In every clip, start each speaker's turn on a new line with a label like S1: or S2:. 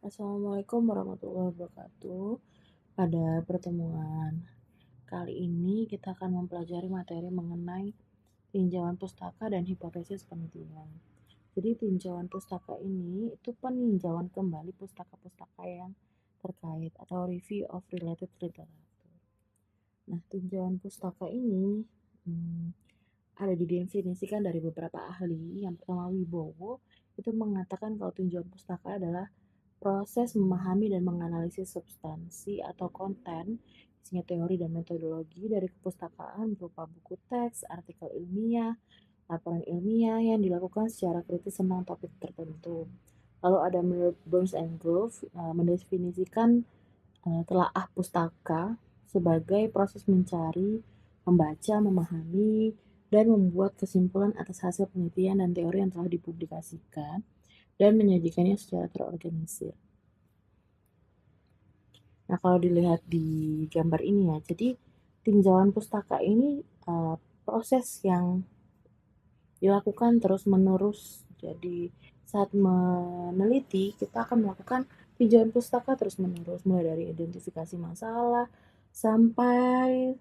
S1: Assalamualaikum warahmatullahi wabarakatuh. Pada pertemuan kali ini kita akan mempelajari materi mengenai tinjauan pustaka dan hipotesis penelitian. Jadi tinjauan pustaka ini itu peninjauan kembali pustaka-pustaka yang terkait atau review of related literature. Nah, tinjauan pustaka ini ada didefinisikan dari beberapa ahli. Yang pertama Wibowo itu mengatakan kalau tinjauan pustaka adalah proses memahami dan menganalisis substansi atau konten, isinya teori dan metodologi dari kepustakaan berupa buku teks, artikel ilmiah, laporan ilmiah yang dilakukan secara kritis tentang topik tertentu. Lalu ada menurut Burns and Grove mendefinisikan telaah pustaka sebagai proses mencari, membaca, memahami, dan membuat kesimpulan atas hasil penelitian dan teori yang telah dipublikasikan dan menyajikannya secara terorganisir. Nah, kalau dilihat di gambar ini ya, jadi tinjauan pustaka ini proses yang dilakukan terus-menerus. Jadi saat meneliti, kita akan melakukan tinjauan pustaka terus-menerus, mulai dari identifikasi masalah sampai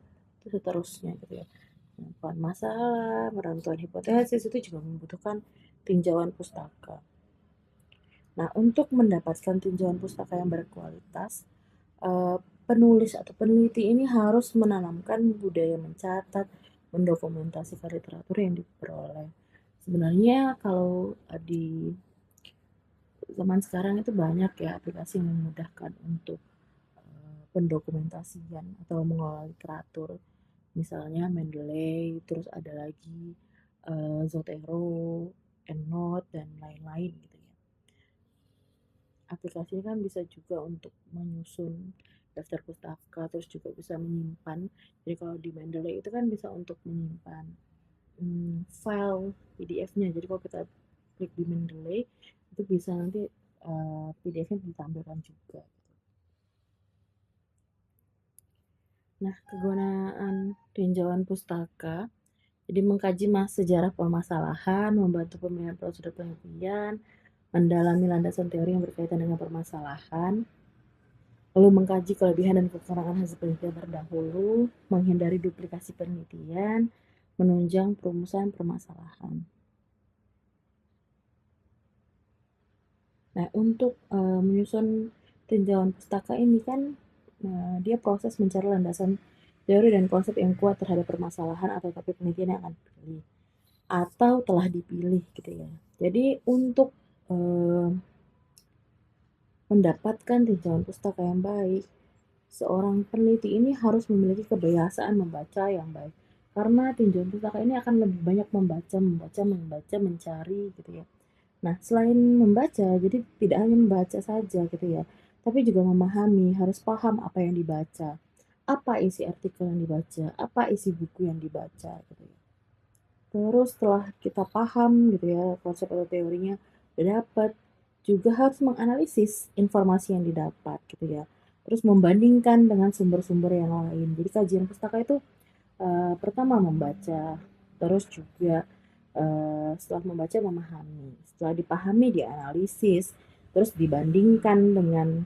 S1: seterusnya gitu ya. Penentuan masalah, penentuan hipotesis itu juga membutuhkan tinjauan pustaka. Nah, untuk mendapatkan tinjauan pustaka yang berkualitas, penulis atau peneliti ini harus menanamkan budaya mencatat, mendokumentasikan literatur yang diperoleh. Sebenarnya kalau di zaman sekarang itu banyak ya aplikasi yang memudahkan untuk pendokumentasian atau mengelola literatur. Misalnya Mendeley, terus ada lagi Zotero, EndNote, dan lain-lain gitu ya. Aplikasi ini kan bisa juga untuk menyusun daftar pustaka, terus juga bisa menyimpan. Jadi kalau di Mendeley itu kan bisa untuk menyimpan file PDF-nya. Jadi kalau kita klik di Mendeley itu bisa nanti PDF-nya ditampilkan juga. Nah, kegunaan tinjauan pustaka jadi mengkaji sejarah permasalahan, membantu pemilihan prosedur penelitian, mendalami landasan teori yang berkaitan dengan permasalahan, lalu mengkaji kelebihan dan kekurangan hasil penelitian terdahulu, menghindari duplikasi penelitian, menunjang perumusan permasalahan. Nah, untuk menyusun tinjauan pustaka ini kan dia proses mencari landasan teori dan konsep yang kuat terhadap permasalahan atau topik penelitian yang akan dipilih atau telah dipilih gitu ya. Jadi untuk mendapatkan tinjauan pustaka yang baik, seorang peneliti ini harus memiliki kebiasaan membaca yang baik. Karena tinjauan pustaka ini akan lebih banyak membaca, mencari gitu ya. Nah, selain membaca, jadi tidak hanya membaca saja gitu ya, tapi juga memahami, harus paham apa yang dibaca, apa isi artikel yang dibaca, apa isi buku yang dibaca gitu ya. Terus setelah kita paham gitu ya konsep atau teorinya udah dapat, juga harus menganalisis informasi yang didapat gitu ya. Terus membandingkan dengan sumber-sumber yang lain. Jadi kajian pustaka itu pertama membaca, terus juga setelah membaca memahami, setelah dipahami dianalisis, terus dibandingkan dengan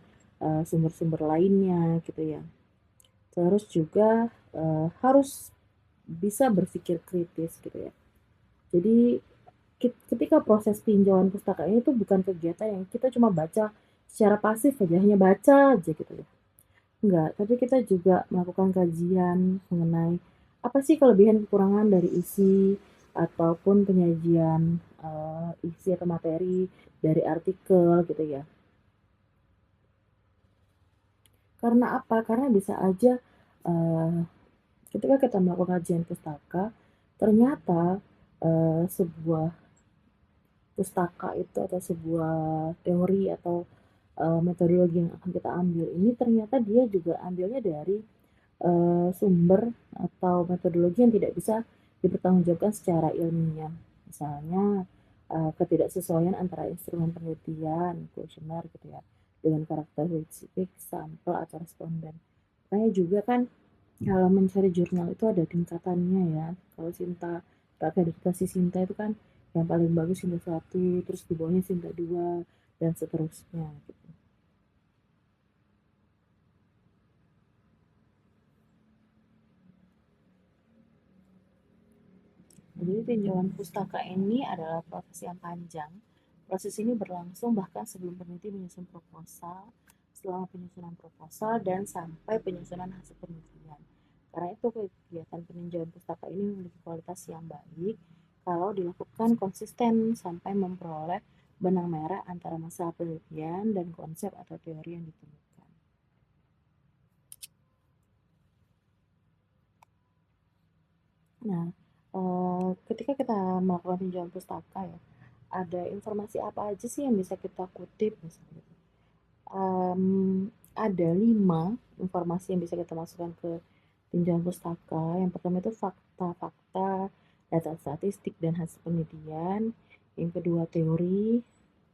S1: sumber-sumber lainnya gitu ya. Terus juga harus bisa berpikir kritis gitu ya. Jadi ketika proses tinjauan pustaka ini tuh bukan kegiatan yang kita cuma baca secara pasif aja, hanya baca aja gitu ya. Enggak, tapi kita juga melakukan kajian mengenai apa sih kelebihan kekurangan dari isi ataupun penyajian isi atau materi dari artikel gitu ya. Karena apa? Karena bisa aja ketika kita melakukan kajian pustaka, ternyata sebuah pustaka itu atau sebuah teori atau metodologi yang akan kita ambil ini ternyata dia juga ambilnya dari sumber atau metodologi yang tidak bisa dipertanggungjawabkan secara ilmiah. Misalnya ketidaksesuaian antara instrumen penelitian, kuesioner gitu ya, dengan karakteristik sampel atau responden. Makanya juga kan kalau mencari jurnal itu ada tingkatannya ya. Kalau Sinta, akreditasi Sinta itu kan yang paling bagus Sinta 1, terus di bawahnya Sinta 2, dan seterusnya gitu. Jadi tinjauan pustaka ini adalah proses yang panjang. Proses ini berlangsung bahkan sebelum peneliti menyusun proposal, selama penyusunan proposal, dan sampai penyusunan hasil penelitian. Karena itu kegiatan peninjauan pustaka ini memiliki kualitas yang baik kalau dilakukan konsisten sampai memperoleh benang merah antara masalah penelitian dan konsep atau teori yang ditemukan. Nah, ketika kita melakukan pinjaman pustaka ya, ada informasi apa aja sih yang bisa kita kutip misalnya? Ada 5 informasi yang bisa kita masukkan ke pinjaman pustaka. Yang pertama itu fakta-fakta, data statistik dan hasil penelitian. Yang kedua teori,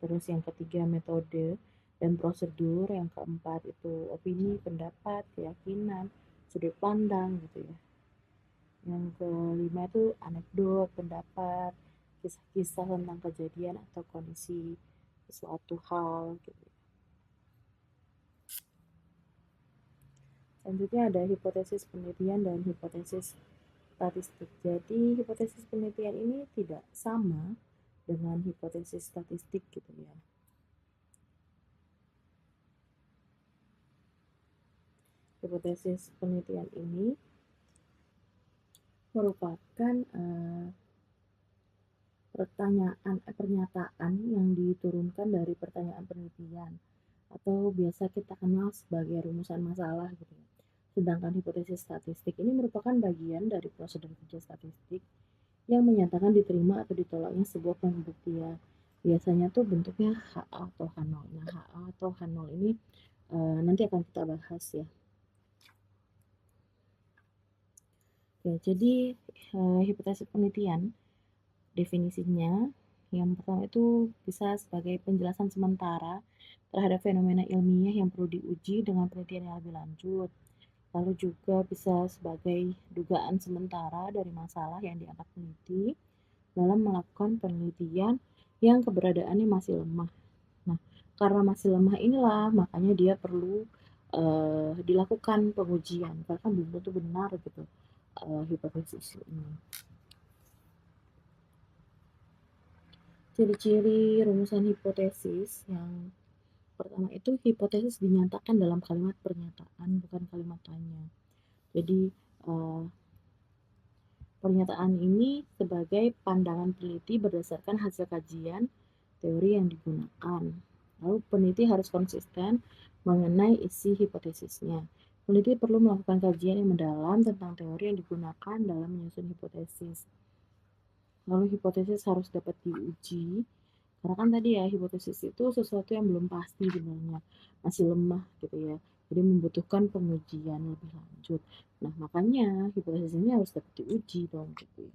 S1: terus yang ketiga metode dan prosedur, yang keempat itu opini, pendapat, keyakinan, sudut pandang gitu ya. Yang kelima itu anekdot, pendapat, kisah-kisah tentang kejadian atau kondisi suatu hal gitu. Selanjutnya ada hipotesis penelitian dan hipotesis statistik. Jadi hipotesis penelitian ini tidak sama dengan hipotesis statistik gitu ya. Hipotesis penelitian ini merupakan pernyataan yang diturunkan dari pertanyaan penelitian atau biasa kita kenal sebagai rumusan masalah gitu ya. Sedangkan hipotesis statistik ini merupakan bagian dari prosedur kerja statistik yang menyatakan diterima atau ditolaknya sebuah pembuktian. Biasanya tuh bentuknya HA atau H0. Nah, HA atau H0 ini nanti akan kita bahas ya. Oke, jadi hipotesis penelitian definisinya yang pertama itu bisa sebagai penjelasan sementara terhadap fenomena ilmiah yang perlu diuji dengan penelitian yang lebih lanjut. Lalu juga bisa sebagai dugaan sementara dari masalah yang diangkat peneliti dalam melakukan penelitian yang keberadaannya masih lemah. Nah, karena masih lemah inilah makanya dia perlu dilakukan pengujian karena kan belum tentu benar gitu hipotesis ini. Ciri-ciri rumusan hipotesis yang pertama itu hipotesis dinyatakan dalam kalimat pernyataan bukan kalimat tanya. Jadi pernyataan ini sebagai pandangan peneliti berdasarkan hasil kajian teori yang digunakan. Lalu peneliti harus konsisten mengenai isi hipotesisnya. Peneliti perlu melakukan kajian yang mendalam tentang teori yang digunakan dalam menyusun hipotesis. Lalu hipotesis harus dapat diuji, karena kan tadi ya hipotesis itu sesuatu yang belum pasti sebenarnya, masih lemah gitu ya. Jadi membutuhkan pengujian lebih lanjut. Nah, makanya hipotesis ini harus dapat diuji dong gitu ya.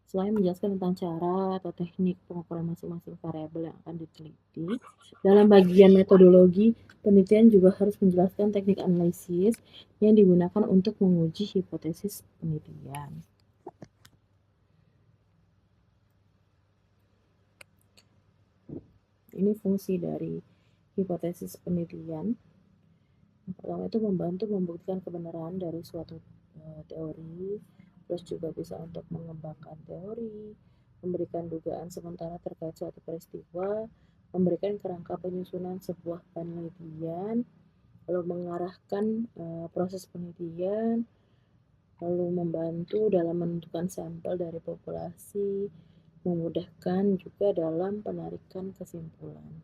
S1: Selain menjelaskan tentang cara atau teknik pengukuran masing-masing variabel yang akan diteliti, dalam bagian metodologi, penelitian juga harus menjelaskan teknik analisis yang digunakan untuk menguji hipotesis penelitian. Ini fungsi dari hipotesis penelitian. Yang pertama itu membantu membuktikan kebenaran dari suatu teori, terus juga bisa untuk mengembangkan teori, memberikan dugaan sementara terkait suatu peristiwa, memberikan kerangka penyusunan sebuah penelitian, lalu mengarahkan proses penelitian, lalu membantu dalam menentukan sampel dari populasi, memudahkan juga dalam penarikan kesimpulan.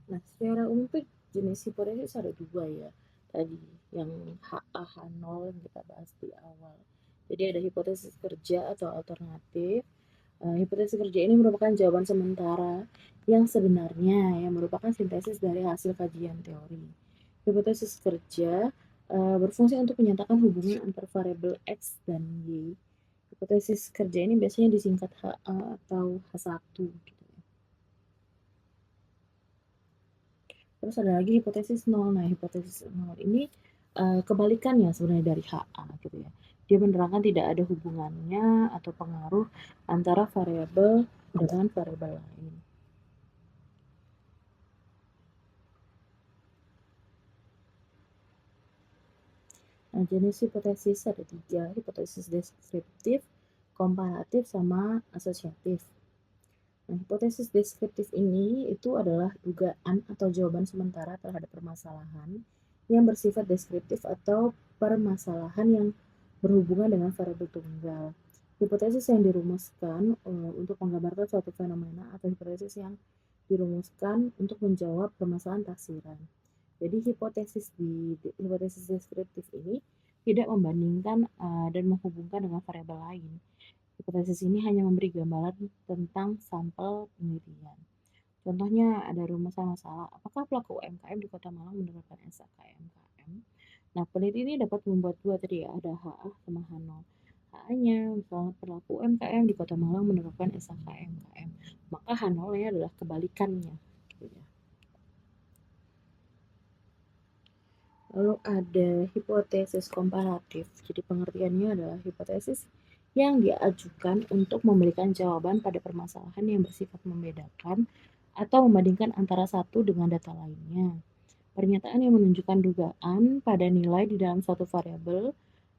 S1: Nah, secara umum tuh jenis hipotesis ada dua ya. Tadi yang HA, H0 yang kita bahas di awal. Jadi ada hipotesis kerja atau alternatif. Hipotesis kerja ini merupakan jawaban sementara yang sebenarnya yang merupakan sintesis dari hasil kajian teori. Hipotesis kerja berfungsi untuk menyatakan hubungan antar variabel X dan Y. Hipotesis kerja ini biasanya disingkat HA atau H1 gitu. Terus ada lagi hipotesis nol. Nah, hipotesis nol ini kebalikannya sebenarnya dari HA gitu ya. Dia menerangkan tidak ada hubungannya atau pengaruh antara variabel dengan variabel lain. Nah, jenis hipotesis ada 3, hipotesis deskriptif, komparatif, sama asosiatif. Nah, hipotesis deskriptif ini itu adalah dugaan atau jawaban sementara terhadap permasalahan yang bersifat deskriptif atau permasalahan yang berhubungan dengan variabel tunggal. Hipotesis yang dirumuskan untuk menggambarkan suatu fenomena atau hipotesis yang dirumuskan untuk menjawab permasalahan taksiran. Jadi hipotesis deskriptif ini tidak membandingkan dan menghubungkan dengan variabel lain. Hipotesis ini hanya memberi gambaran tentang sampel penelitian. Contohnya ada rumusan masalah, apakah pelaku UMKM di Kota Malang menerapkan SKMKM? Nah, peneliti ini dapat membuat dua tadi ya, ada HA sama H0. HA-nya, misalnya pelaku UMKM di Kota Malang menerapkan SKMKM, maka H0-nya adalah kebalikannya. Gitu ya. Lalu ada hipotesis komparatif. Jadi pengertiannya adalah hipotesis yang diajukan untuk memberikan jawaban pada permasalahan yang bersifat membedakan atau membandingkan antara satu dengan data lainnya. Pernyataan yang menunjukkan dugaan pada nilai di dalam suatu variabel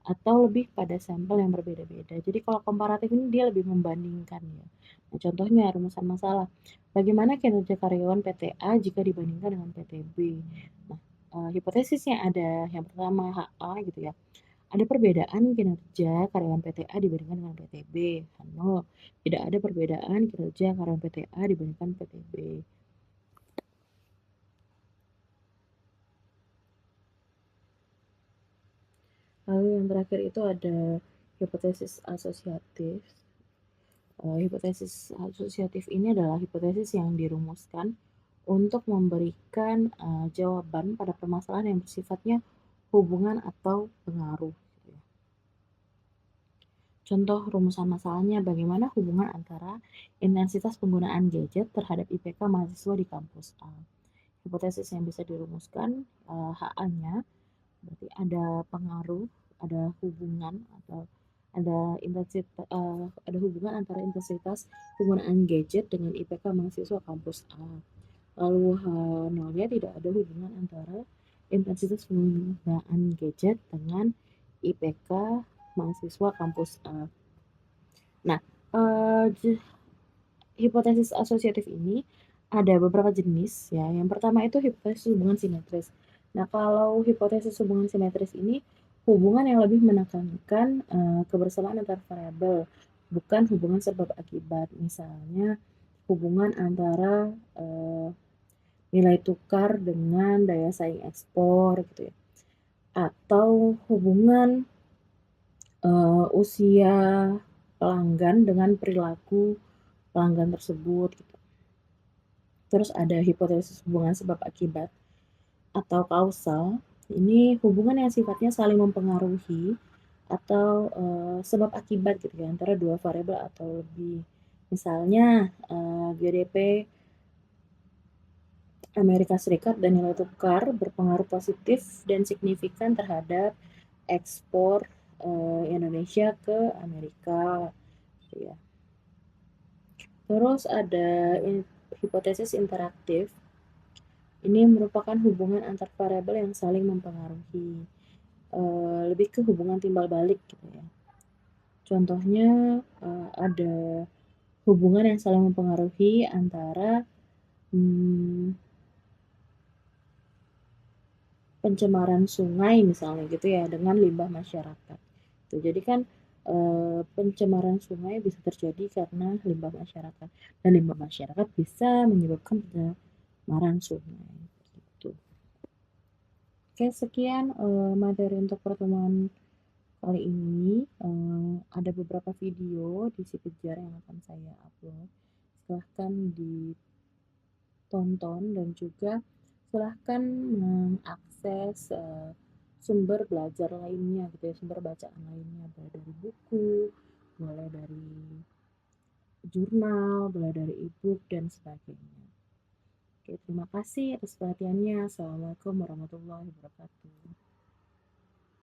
S1: atau lebih pada sampel yang berbeda-beda. Jadi kalau komparatif ini dia lebih membandingkan ya. Nah, contohnya rumusan masalah. Bagaimana kinerja karyawan PT A jika dibandingkan dengan PT B? Nah, hipotesisnya ada yang pertama HA gitu ya. Ada perbedaan kinerja karyawan PT A dibandingkan dengan PT B. H0. Tidak ada perbedaan kinerja karyawan PT A dibandingkan PT B. Lalu yang terakhir itu ada hipotesis asosiatif. Hipotesis asosiatif ini adalah hipotesis yang dirumuskan untuk memberikan jawaban pada permasalahan yang bersifatnya hubungan atau pengaruh. Contoh rumusan masalahnya bagaimana hubungan antara intensitas penggunaan gadget terhadap IPK mahasiswa di kampus A. Hipotesis yang bisa dirumuskan HA-nya berarti ada pengaruh, ada hubungan atau ada hubungan antara intensitas penggunaan gadget dengan IPK mahasiswa kampus A. Lalu H0-nya tidak ada hubungan antara intensitas penggunaan gadget dengan IPK mahasiswa kampus A. Nah, hipotesis asosiatif ini ada beberapa jenis ya. Yang pertama itu hipotesis hubungan simetris. Nah, kalau hipotesis hubungan simetris ini hubungan yang lebih menekankan kebersamaan antar variabel, bukan hubungan sebab akibat. Misalnya hubungan antara nilai tukar dengan daya saing ekspor gitu ya. Atau hubungan usia pelanggan dengan perilaku pelanggan tersebut gitu. Terus ada hipotesis hubungan sebab akibat atau kausal. Ini hubungan yang sifatnya saling mempengaruhi atau sebab akibat gitu ya antara dua variabel atau lebih. Misalnya GDP Amerika Serikat dan nilai tukar berpengaruh positif dan signifikan terhadap ekspor Indonesia ke Amerika gitu ya. Terus ada hipotesis interaktif. Ini merupakan hubungan antar variabel yang saling mempengaruhi. Lebih ke hubungan timbal balik gitu ya. Contohnya ada hubungan yang saling mempengaruhi antara pencemaran sungai misalnya gitu ya dengan limbah masyarakat. Tuh, jadi kan pencemaran sungai bisa terjadi karena limbah masyarakat dan limbah masyarakat bisa menyebabkan pencemaran sungai. Gitu. Oke, sekian materi untuk pertemuan kali ini. Ada beberapa video di si Kejar yang akan saya upload. Silahkan ditonton dan juga silahkan mengakses sumber belajar lainnya gitu ya, sumber bacaan lainnya, boleh dari buku, boleh dari jurnal, boleh dari e-book dan sebagainya. Oke, terima kasih atas perhatiannya. Assalamualaikum warahmatullahi wabarakatuh.